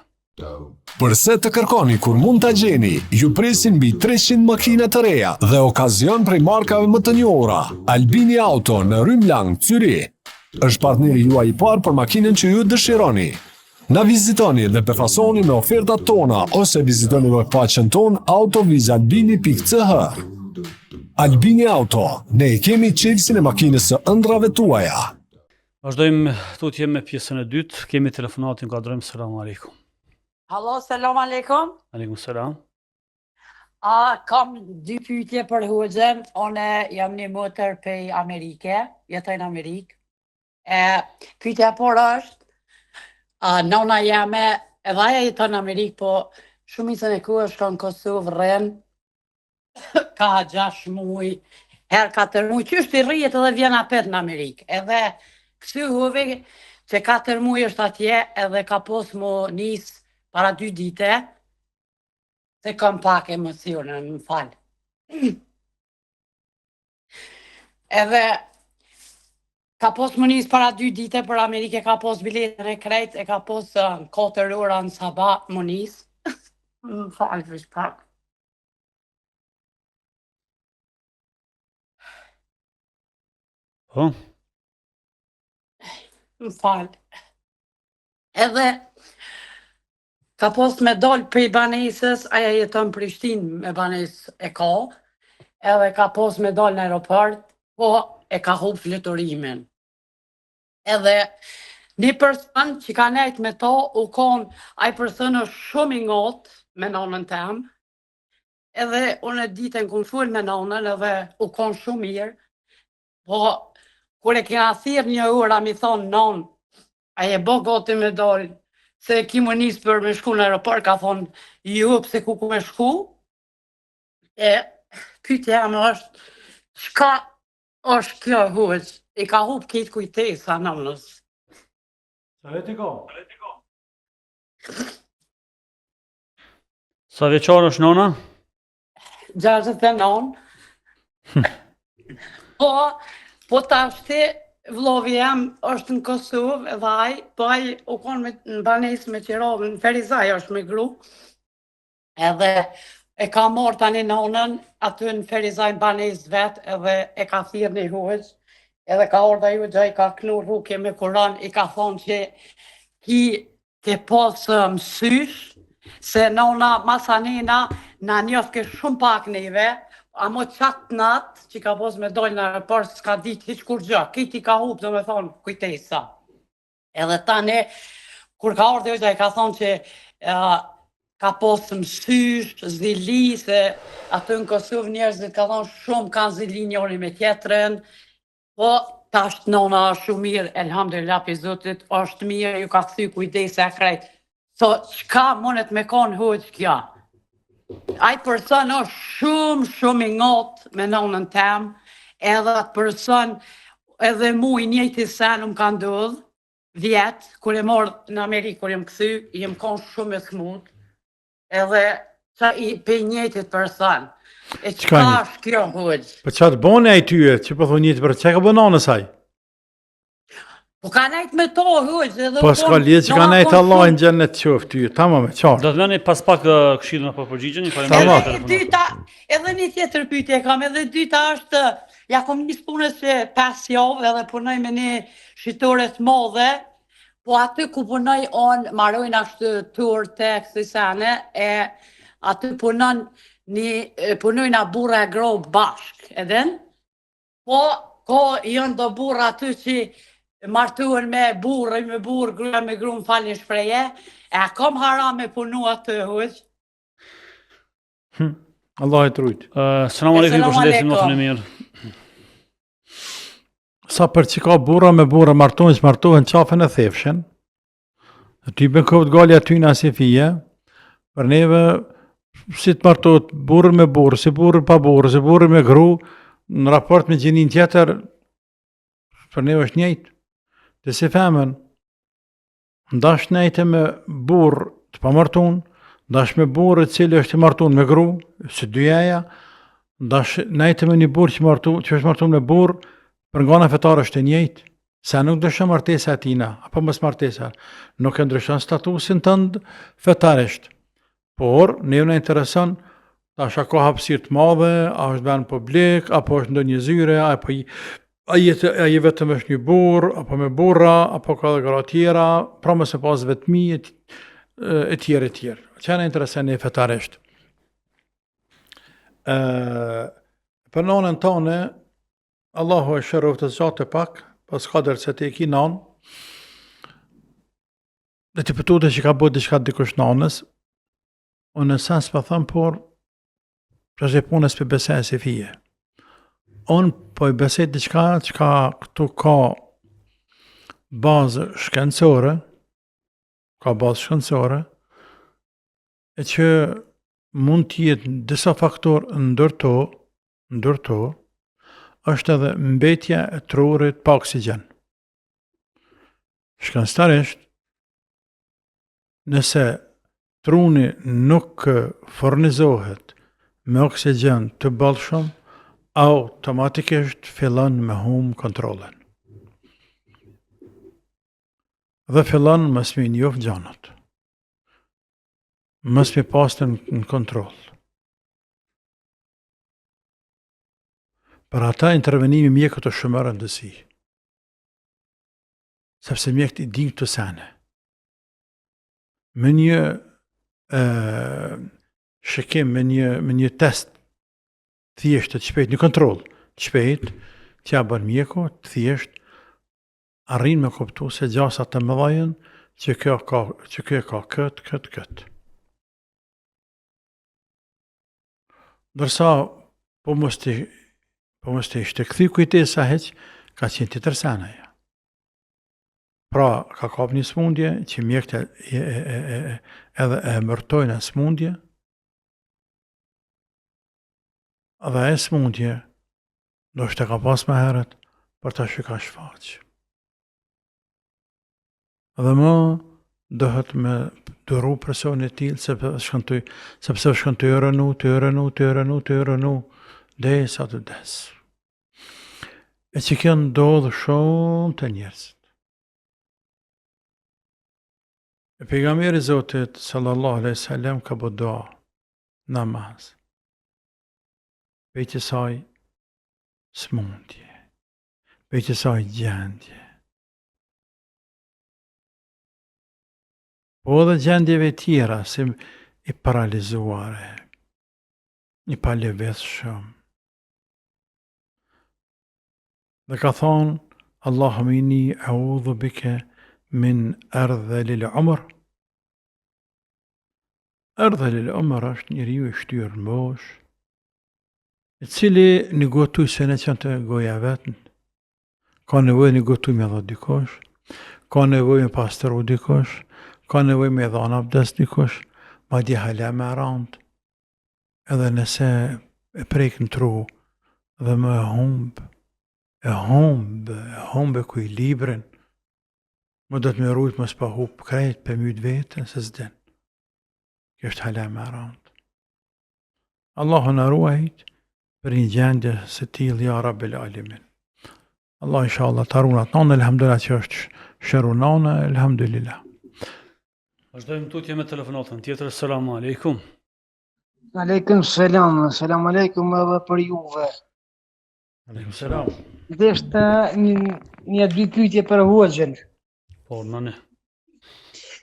Përse të kërkoni kur mund ta gjeni, ju presin mbi 300 makina të reja dhe okazion prej markave më të njohura. Albini Auto në Rymlang, Zyri është partneri juaj i parë për makinën që ju dëshironi. Na vizitoni dhe befasoni me ofertat tona ose vizitoni webpaqen ton autovizalbini.ch. Albini Auto, ne kemi çelësin e makinës së ëndrave tuaja. Vazhdojmë tutje me pjesën e dytë. Kemi telefonatin, kuadrojmë. Selam aleikum. Halo, selam aleikum. Aleikum selam. Kam 2 pyetje për hoxhën. Unë jam një motër prej Amerike, jetoj në Amerikë. Pyetja por është, nona jame, edhe aja jeton në Amerikë, po shumicën e kohës shkon në Kosovë, rren, ka 6 muaj, her 4 muaj, që është i rrijet edhe vjen apet në Amerikë. Edhe kësy hove që 4 muaj është atje, edhe ka pos mu nis para 2 dite, se kam pak emocionën, më falë. Edhe ka pos më nis para 2 dite për Amerike, ka pos biletën e krejt, e ka pos 4 ora në sabat më nis. Më falë vish pak. Po? Më falë. Edhe ka pos me dal prej banesës, aja jeton Prishtinë me banesë e ka, edhe ka pos me dal në aeroport, po e ka hup flutorimin. Edhe një person që ka nejt me to, u konë, aj person është shumë i ngotë me nonën tem, edhe unë e ditën kënë full me nonën, edhe u konë shumë mirë, po kur e kena thirë një ura, mi thonë nonë, aje bo goti me dollë, se ki më nisë për me shku në aeroport, ka thonë, ju pse ku me shku, e pyetja më është, çka është kjo huq? I ka hup këtë kujtesa nonës. Sa veti ka? Sa vjeçar është nona? 69. Po, Po tashti, vlovi jam është në Kosovë dhe ai u konë në banesë me Qirovë, në Ferizaj është me gru, edhe e ka marrë tani nonën aty në Ferizaj në banesë vetë, edhe e ka thirë një huëq, edhe ka orda ju gjë, i ka knu rrugje me Kur'an, i ka thonë që ki ke posë mësysh, se nona masanina na njofë ke shumë pak neve, amo qatë natë që ka pos me dojnë në aeroport, s'ka ditë hiq kur gjë, kiti ka hupë, do me thonë, kujtesa. Edhe tani, kur ka orë dhe ujtë, ka thonë që ka posë mësysh, zili, se aty në Kosovë njerëzit ka thonë shumë kanë zili njëri me tjetërën, po tash nona është shumë mirë, elhamdulillah për Zotit, është mirë, ju ka thy kujdesa krejt. So, qka mundet me konë hujtë kja? Ai person është shumë i ngotë me nonën tem, edhe atë person, edhe mu i njëjti sen më ka ndodhë, vjetë, kur e morë në Amerikë, kur jem këthy, jem konë shumë e thmut, edhe që i pe njëjtit person. E qka është kjo hujtë? Po qatë bone ai tyje, që po thonë njëti për që ka bënë anës ai? Po ka nejtë me to, hujtë. Po s'ka lidhë që ka nejtë Allah në gjennet qoftë tyje, tamam e qartë. Do të meni pas pak këshillën apo përgjigjen, një Edhe një tjetër pyetje kam, edhe dyta është, ja kom një punës që 5 javë edhe punoj me një shqitore të modhe, po aty ku punoj on, marojnë ashtë tur të kësisane, e aty punojnë a burra e grobë bashk, edhen, po janë do burra aty që martuën me burë, gruja me gru më falin shpreje, e kom haram me punu atë hujq. Allah e trujtë. Selam aleikum, përshëndesim notën e mirë. Sa për që ka burra me burra martohen që martohen qafën e thefshen, ty ben kovët gali aty në asi fije, për neve si të martohet burë me burë, si burë pa burë, si burë me gru, në raport me gjinin tjetër, për neve është njëjtë. Dhe si femen, ndash nejte me burë të pamartun, ndash me burë cili është i martun me gru, së dyjaja, ndash nejte me një burë që është martun me burë, për nga në fetar është e njëjtë, se nuk dëshën martesa atina, apo mës martesa, nuk e ndryshon statusin tënd fetarisht. Por, ne në intereson, tash a ka hapësirë të madhe, a është ben publik, apo është ndo një zyre, apo a je vetëm është një burë, apo me burra, apo ka dhe gra tjera, pra më se pas vetëmi e tjere. Që në interesën e fetarisht. Për nonën tane, Allahu e shërëv të zate pak, pas kader se te ki nanë, dhe të pëtute që ka bëtë diçka dikush nanës, unë në sens për thëmë, por që është e punës për besën si fije. Unë po i beset diçka që këtu ka bazë shkencore, e që mund t'jetë disa faktor ndërto, është edhe mbetja e trurit pa oksigen. Shkenstarisht, nëse truni nuk fornizohet me oksigen të ballshëm, automatikisht fillon me hum kontrolin. Dhe fillon mës mi njof gjanat. Mës mi pasën në kontrol. Për ata intervenimi mjekët është shumë rëndësi. Sepse mjekët i din të sene. Me një shikim, me një test thjesht të shpejt, një kontrol të shpejt, t'ja bën mjeku, thjesht, arrin me kuptu se gjasat të mëdhajen që kjo ka këtë. Dërsa, po mos të ishte këthy kujtesa heq, ka qenë të tërsenaja. Pra, ka kap një smundje, që mjekët edhe e mërtojnë e smundje, dhe e smundje, do shte ka pas me heret, për të shika shfaqë. Dhe më dëhet me dëru presion e tilë, sepse shkën të rënu, dhe sa të desë. e që kjo ndodhë shumë të njerëzit. E pejgamberi Zotit sallallahu alaihi wasallam ka bë dua namaz. Për që saj smundje, për që saj gjendje. Po edhe gjendjeve tjera, si i paralizuare, i paleveshëm. Dhe ka thonë, Allahumma inni a'udhu bika min ardhalil umr. Ardhalil umr është njeriu i shtyrë në bosh, i cili një gotuj se ne qënë të goja vetën, ka nevojë një gotuj me dha dikosh, ka nevojë me pastëru dikosh, ka nevojë me dhana abdes dikosh, ma di hala me rand, edhe nëse e prek në tru dhe më humb ekuilibrin, më do të me rujt më s'pa hup krejt për myt vetën se s'den. Kjo është hala me rand. Allahu në ruajt për një gjendje se t'il ja Rabbil Alimin. Allah inshallah të arunat nane, elhamdulillah që është shëru nane, elhamdulillah. Vazhdojmë tutje me telefonatën tjetër. Selamu alaikum. Aleikum selam, selam aleikum edhe për juve. Aleikum selam. Dhe është një dy pyetje për Hoxhën. Po, nane.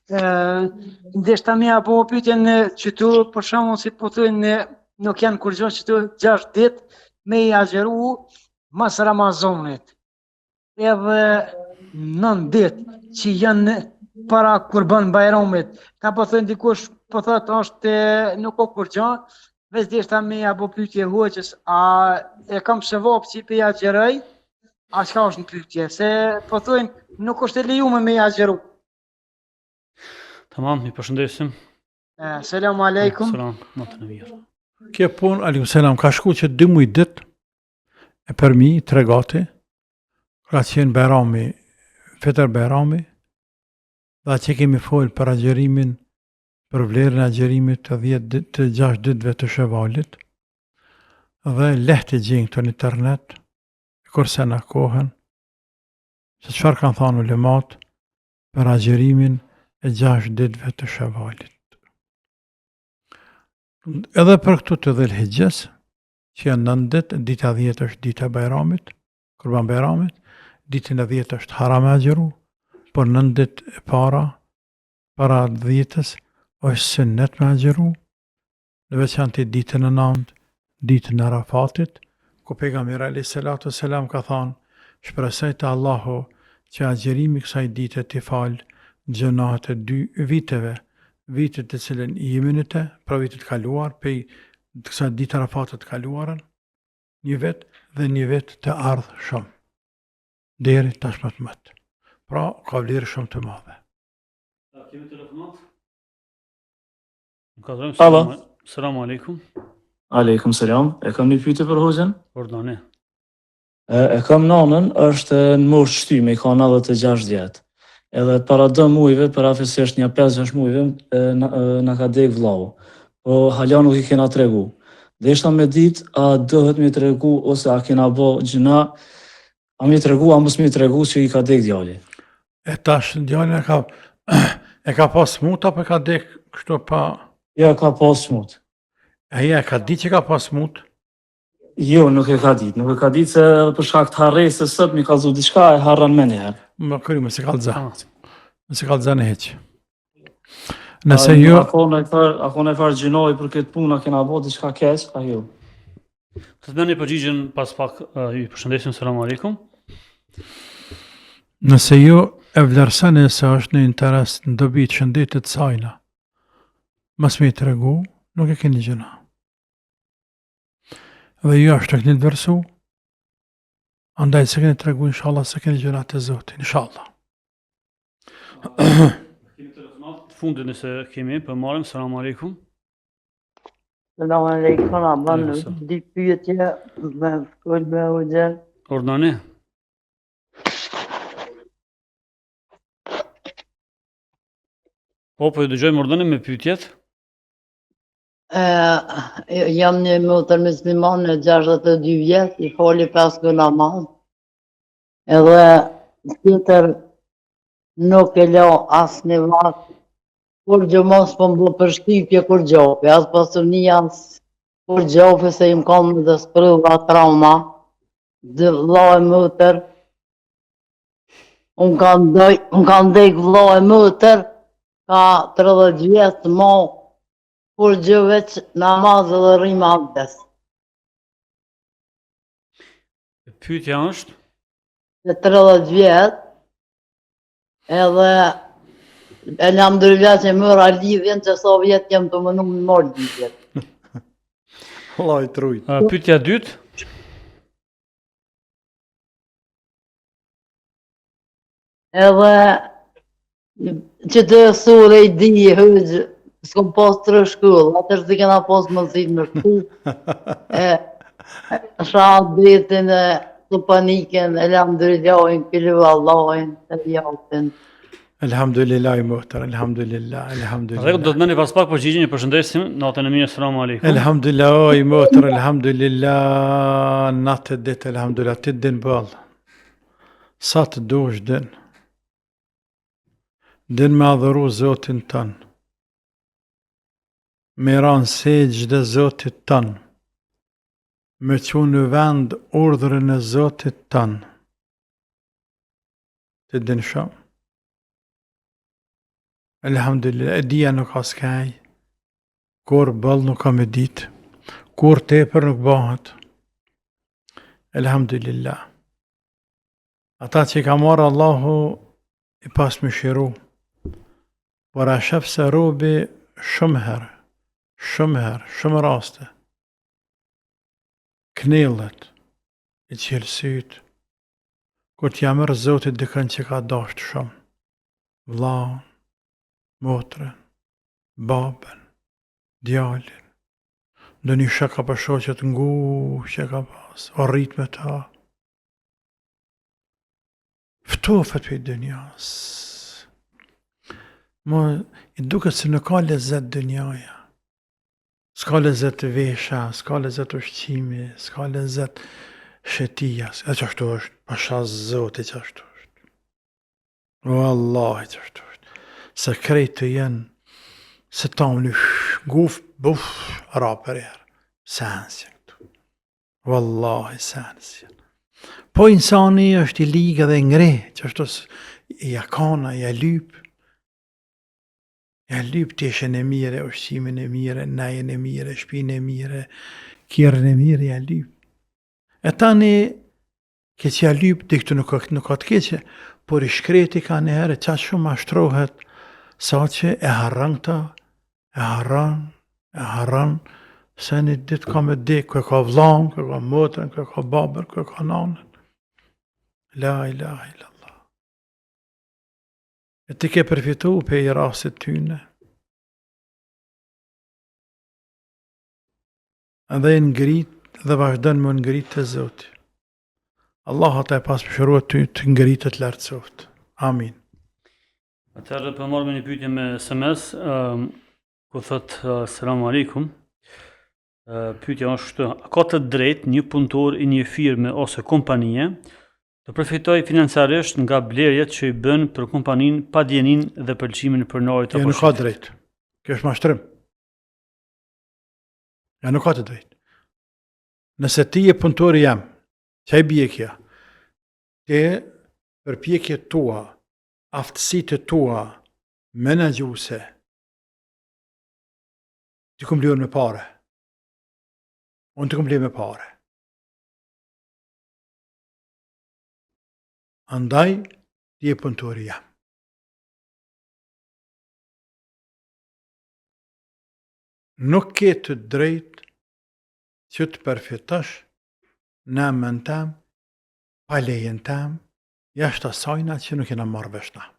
Ndeshta me apo pyetjen që tu për shembull si po thonë nuk janë kur gjë që tu 6 ditë me i agjeru mas Ramazanit. Edhe 9 ditë që janë para Kurban Bayramit. Ka po thënë dikush po thotë është nuk o kur gjë, veç deshta me apo pyetje Hoxhës, a e kam sevap si pe i agjeroj? A çka është në pyetje? Se po thonë nuk është e lejuar me i agjeru. Tamam, mi përshëndesim. Selam aleikum. Selam, natën e mirë. Kjo punë, aleikum selam, ka shku që 12 ditë e përmi, 3 gati, ka qenë Bayrami, Fitër Bayrami, dhe që kemi folë për agjerimin, për vlerën e agjerimit të 6 ditëve të Shevalit, dhe lehtë gjejnë këto në internet, kurse në kohën, se çfarë kanë thënë ulemat për agjerimin e 6 ditëve të Shevalit. Edhe për këtu të Dhul-Hijjes, që janë 9 ditë, dita 10 është dita e Bayramit, Kurban Bayramit, ditën e 10 është haram e agjeru, por 9 ditë e para 10-s është sunnet me agjeru, në veçantë ditën e 9, ditën e Arafatit, ku pejgamberi alayhis salatu wassalam ka thënë, shpresoj te Allahu që agjerimi kësaj dite t'i falë gjënahet e 2 viteve, vitet të cilën i jemi në te, pra vitet kaluar, pej kësa ditë Arafatit kaluarën, një vet dhe një vet të ardhë shumë, deri tashmë mëtë. Pra, ka vlerë shumë të madhe. Kemi telefonat? Alo. Selamu alaikum. Aleikum selam. E kam një pyetje për Hoxhën? Ordone. E kam nanën, është në moshë shtyme, i ka 96 vjetë. Edhe para 2 muajve, për afërsisht një 5-6 muajve, na ka dek vllau. Po hala nuk i kena tregu. Dhe ishta me ditë, a dohet me tregu, ose a kena bo gjëna, a me tregu, a mos me tregu që i ka dek djali. E tash, djali e ka pas smut, apo e ka dek kështu pa... Ja, ka pas smut. Aja e ka ditë që ka pas smut? Jo, nuk e ka ditë. Nuk e ka ditë se për shkak të harresës sot mi ka zu diçka e harran me njëherë. Më kërri, më se kalza. Më se kalza në heqë. Nëse jo... Ako në e farë gjinoj për këtë puna kena bo diçka keq, a jo. Të të një përgjigjen pas pak, ju përshëndesim, selamu alaikum. Nëse jo e vlerësani se është në interes në dobi të shëndetit sajna, mas me i të regu, nuk e keni gjëna. Dhe jo është të këni të vërsu, andaj se keni të regu, inshallah, se keni gjëna të zotin, inshallah. Kemi telefonat të fundin nëse kemi, për marim, selamu alaikum. Selamu alaikum, abban, di pyetje me shkojnë me Hoxhën. Ordone. Po, po ju dëgjojmë ordone me pyetjet. Jam një motër muslimane 62 vjetë, i foli 5 namaz. Edhe tjetër nuk e la asë një vakt, kur gjë mos po më bë përshtypje kur gjopi, as pasunia, as kur gjopi se im kam dhe sprëva trauma, dhe vlla e mëtër, unë kam dek vlla e mëtër, ka 30 vjetë mo, kur gjë veç namaz dhe rrim abdes. Pyetja është, Në 30 vjetë, edhe elhamdulillah që mëra lidhjen që sa vjetë jem të mënu më mor lidhjet. Allah i trujt. pyetja e dytë, Edhe që të sure i di hëgjë, s'kom pas 3 shkollë, atër s'di kena pas mësit në shkollë. Shahat dretin e të paniken, elhamdulillahin, këllu Allahin, të jatin. Elhamdulillah muhtar, elhamdulillah, dhe elhamdulillah. do të mëni pas pak përgjigjen, ju përshëndesim, natën e mirë, selamu alaikum. Elhamdulillah, oj muhtar, elhamdulillah, natë e ditë, elhamdulillah, ti din ball. Sa të dush din. Din me adhuru Zotin tënë. Me ranë sejgjë dhe Zotit tënë. Me që në vend urdhërën e Zotit tënë. Ti din shumë. Elhamdulillah, e dija nuk askaj. Kur bëll nuk kam e ditë. Kur tepër nuk bëhet. Elhamdulillah. Ata që ka marrë Allahu i pas më shiru. Por a shef se robi shumë herë, shumë raste. Knellet, i qelësyt, kur t'ja mërë Zotit dikën që ka dasht shumë. Vllaun, motrën, babën, djalin. Ndë një shaka për shoqet ngu që ka pas, o rrit me ta. Ftofet për i dënjas. Mo, i duket se nuk ka lezet dënjaja. S'ka lezet vesha, s'ka lezet ushqimi, s'ka lezet shetia. E qashtu është, pasha Zoti qashtu është. Wallahi qashtu është. Se krejt të jenë, se ta më një guf, buf, raper erë. Sensje këtu. Wallahi sensje. Po insani është i ligë dhe ngre, qashtu i akana, i lyp. Ja lyp të eshen e mire, ushqimin e mire, najen e mire, shpin e mire, kjerën e mire, ja lyp. E tani, ke që ja lyp, diktu nuk ka të keqe, por i shkreti ka në herë, qatë shumë ashtrohet, sa që e harran ta, e harran, se një ditë ka me dik, kë ka vlan, kë ka motën, kë ka babën, kë ka nanën. La ilaha illallah. E ti ke përfitu pe i rasit tyne. Edhe e ngrit dhe vazhdon më ngrit të Zoti. Allah ata e pas pëshëruat ty të ngritët lartësoft. Amin. Atëherë për marrë me një pyetje me SMS, ku thot selamu alaikum. Pyetja është, a ka të drejtë një punëtor i një firme ose kompanie të përfitoj financiarisht nga blerjet që i bën për kompaninë pa djenin dhe pëlqimin për narit apo nuk ka drejtë. Kjo është mashtrim. Ja nuk ka të drejtë. Nëse ti je punëtori jam, që i bje kja, te përpjekjet tua, aftësitë tua, menaxhuese, ti kom lirë me pare. Unë të kom lirë me pare. Andaj, ti je punëtori jam. Nuk ke të drejtë që të përfitosh në emën tem, pa lejen tem, jashtë asajna që nuk jena marrë vesh na.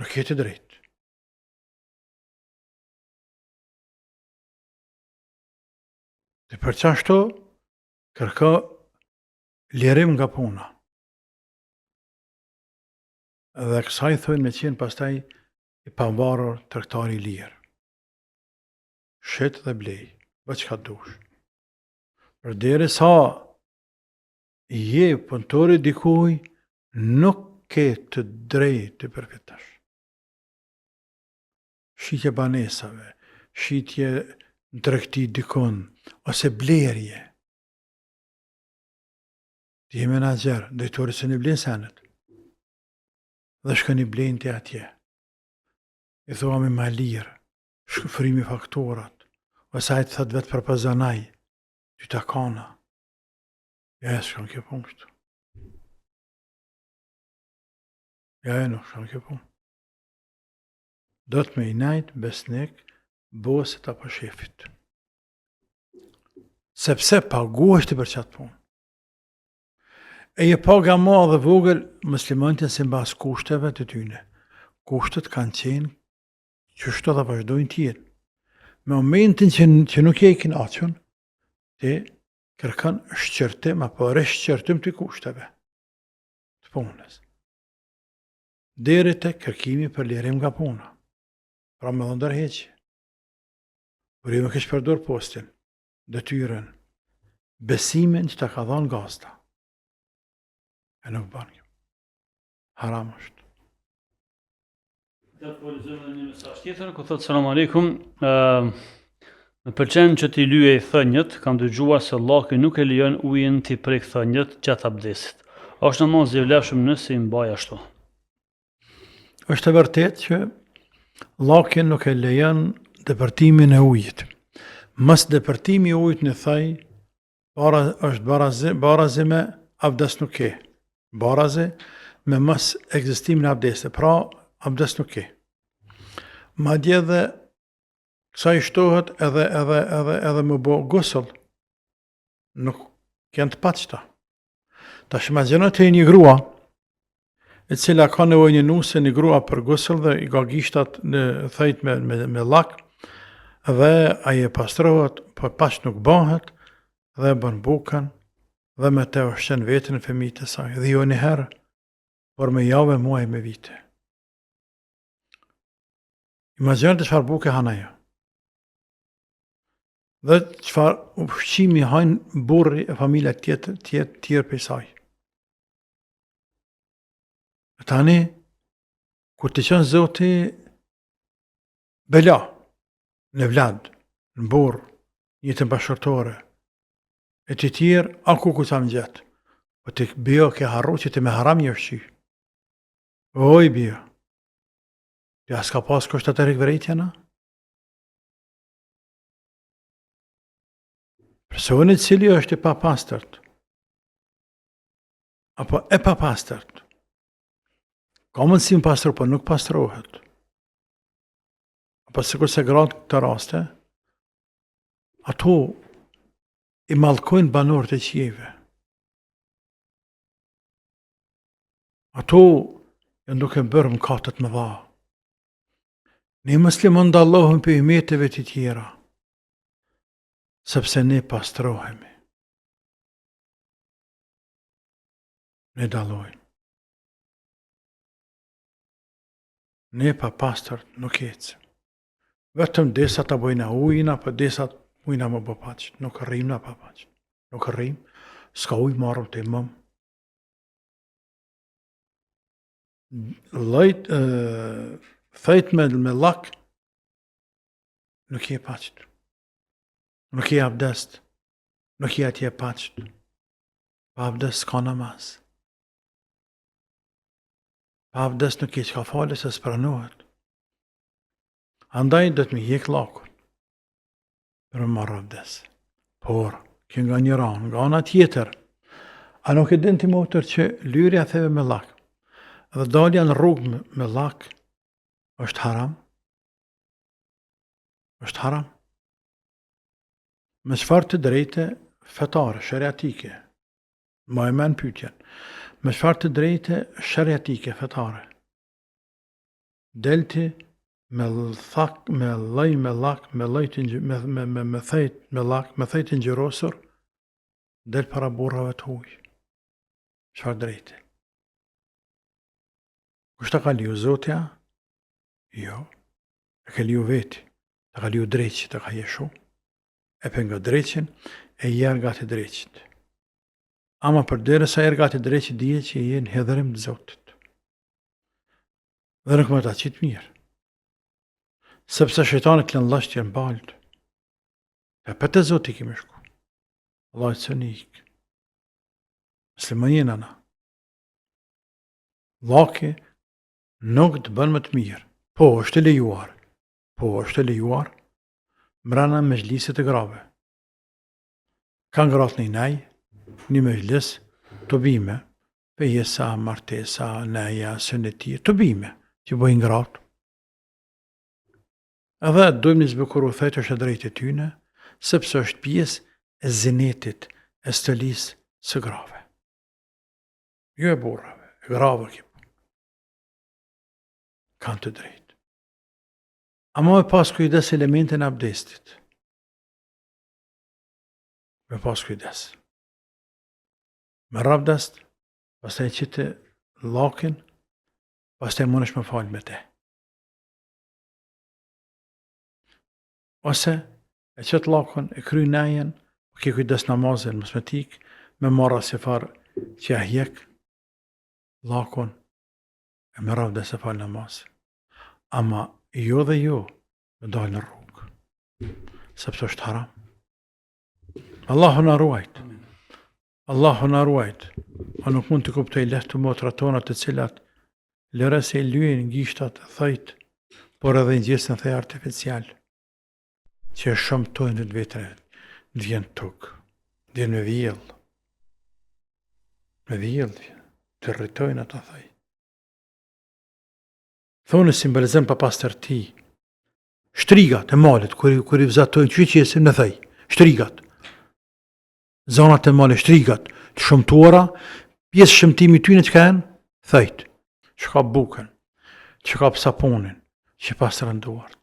Nuk ke të drejtë. Dhe për qashtu, kërko lirim nga puna. Dhe kësaj thujnë me qenë pastaj i pavarur tregtari i lirë. Shet dhe blej, bë që ka dush. Për deri sa je punëtori dikuj, nuk ke të drejtë të përfitash. Shitje banesave, shitje në tregti dikun, ose blerje. Ti je menaxher, drejtori se një blen senet. Dhe shkën i blen të atje. I thua me malirë, frimi faktorat, ose ajtë thët vetë për pëzanaj, ty ta kana. Ja, shkën kjo punë kështu. Ja, nuk shkën kjo punë. Do të me i najtë besnik, boset apo shefit. Sepse paguashti për qatë punë. E je paga ma dhe vogël muslimantin si mbas kushteve të tyne. Kushtet kanë qenë qështu dhe vazhdojnë tjenë. Me momentin që nuk je i kënaqur, ti kërkon shqyrtim apo rishqyrtim të kushteve të punës. Deri te kërkimi për lirim nga puna. Pra me dhe ndërheqje. Por ju me kësh përdor postin, detyrën, besimin që ta ka dhënë gazda. E nuk bën kjo. Haram është. Dhe po lexojmë një mesazh tjetër ku thotë selam aleikum. Më pëlqen që ti lyej thënjët, kam dëgjuar se Allahu nuk e lejon ujin të prek thënjët gjatë abdesit. A është namaz i vlefshëm nëse i mbaj ashtu? Është e vërtetë që Allahu nuk e lejon depërtimin e ujit. Mas depërtimi i ujit në thaj, është barazi me abdes nuk ke. Barazi me mas ekzistimin e abdesit, pra abdes nuk ke. Madje dhe kësa i shtohet edhe më bo gusëll, nuk kënë të paqta. Ta shmazionat e një grua, e cila ka nevojë një nuse, një grua për gusëll dhe i ka gishtat në thajt me lak, dhe aje pastrohet, për pas nuk bëhet, dhe bën bukën, dhe me te është vetën e fëmijët e saj, dhe jo një herë, por me javë, muaj, me vite. Imagjinat të çfarë buke han ajo. Dhe çfarë ushqimi hajnë burri e familja tjerë për saj. Tani, kur të qënë Zoti bela, në vlad, në burë, jetën bashkërtore, e të tjerë, aku ku të më gjetë, po të bio ke harru që të me haram një shqy. Oj, bio. Ja s'ka pas kështë të rikverejtjena? Personit cili është i papastërt, apo e papastërt, ka mundësi më pastro, po nuk pastrohet. Apo sikur se gratë këtë raste, ato i mallkojnë banorët e qiejve. Ato janë duke bërë mëkatet më dha. Ne musliman dallohen për hymjeteve të tjera, sepse ne pastrohemi. Ne dallojmë. Ne pa pastërt nuk ecëm. Vetëm desa të bojna ujna, për desa ujna më bë paqët. Nuk rrim na pa paqët. Nuk rrim, s'ka uj marrëm të imëm. Thejt me lak, nuk je paqët. Nuk je abdest, nuk je atje paqët. Pa abdest s'ka namaz. Pa abdest nuk je qka fale se s'pranohet. Andaj do të mi jek lakun për më marrë abdest. Por, kjo nga një ranë, nga ana tjetër, a nuk e din ti motër që lyrja theve me lak, dhe dalja në rrugë me lak, është haram? është haram? Me çfarë të drejte fetare, shariatike, ma e men pyetjen, me çfarë të drejte shariatike fetare, delti me thak, me lloj, me lak, me lloj me thejt, me lak, me thejt ngjyrosur, del para burrave të huaj. Çfarë drejte? Kush ta ka liu Zotja? Jo. E ka liu veti. Ta ka liu dreqi, ta ka jeshu. E për nga dreqin, e jërë nga të dreqit. Ama përderisa erë gati drejt që dije që je në hedhërim të Zotit. Dhe nuk më ta qitë mirë. Sepse shejtanit lën lasht janë baltë. E për të Zotit kemi shku. Allah të së nikë. Muslimanin ana. Laki nuk të bën më të mirë. Po, është e lejuar. Po, është e lejuar. Mrana me zhlisit e grave. Ka ngrat një nej, një me zhlis, të bime, fejesa, martesa, neja, sënetia, të bime, që bëjnë ngrat. Edhe dojmë një zbëkuru thejtë është e drejtë e tyne, sepse është pjesë e zinetit, e stëlis së grave. Jo e burrave, e grave kjo. Kanë të drejtë. Ama me pas kujdes elementin e abdestit. Me pas kujdes. Me rabdest, pastaj qite lakin, pastaj mundesh me falë me te. Ose e qëtë lakon, e kry nejen, ke kujdes namazin, mos me tik, me marra se farë që a hjek, lakon, e me rabdes e falë namazin. Ama jo dhe jo, me dalë në rrugë, sepse është haram. Allahu na ruajt. Allahu na ruajt. A nuk mund të kuptoj lehtë motrat tona të cilat lëre se i lyejnë gishtat thajt, por edhe në gjesën thej artificial, që shëmtojnë të vetëre, të vjen tukë, dhe në vjellë. Me vjellë, të rritojnë ata thaj. Thonë simbolizëm pa pastërti. Shtrigat e malit, kur i vzatojnë që qesim në thaj, shtrigat. Zonat e malit, shtrigat, të shëmtuara, pjesë shëmtimi tyne që ka janë, thajt, që ka buken, që ka saponin, që pastërën duart.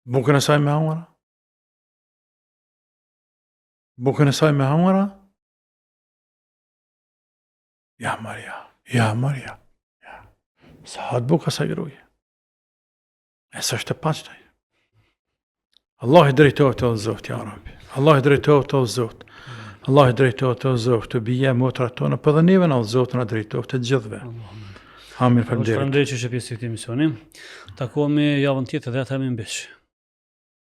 Buken e saj me hamara? Buken e saj me hamara? Ja, Maria, ja, Maria. Sa hatë buka sa gruja. E së është të pachtaj. Allah i drejtohet të Zot, ja Rabbi. Allah i drejtohet të Zot. Allah i drejtohet të Zot, të bije motrat tonë, për dhe neve në Zot në drejtohet të gjithve. Amin, faleminderit. Faleminderit që ishe pjesë të këtij misioni. Takohemi javën tjetër dhe ata më mbesh.